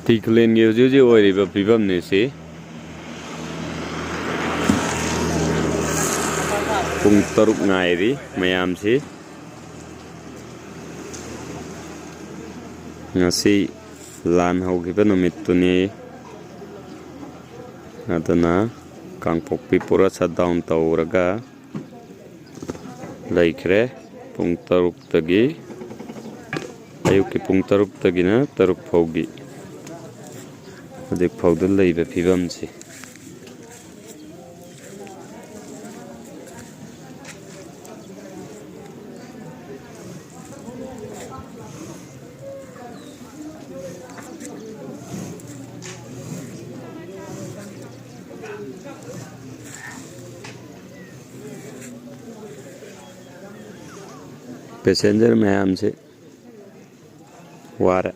ꯈꯨꯜꯂꯦꯟꯒꯤ ꯍꯧꯖꯤꯛ ꯍꯧꯖꯤꯛ ꯑꯣꯏꯔꯤꯕ ꯐꯤꯕꯝꯅꯤ ꯁꯤ ꯄꯨꯡ 3 ꯉꯥꯏꯔꯤ ꯃꯌꯥꯝꯁꯤ ngasi lan haugiba numittuni aduna kangpokpi pura shutdown tawraga leikre pung 3 tagi ayukki pung 3 tagina 3 faugi adik fauda leiba phibamsi passenger ma'am से वार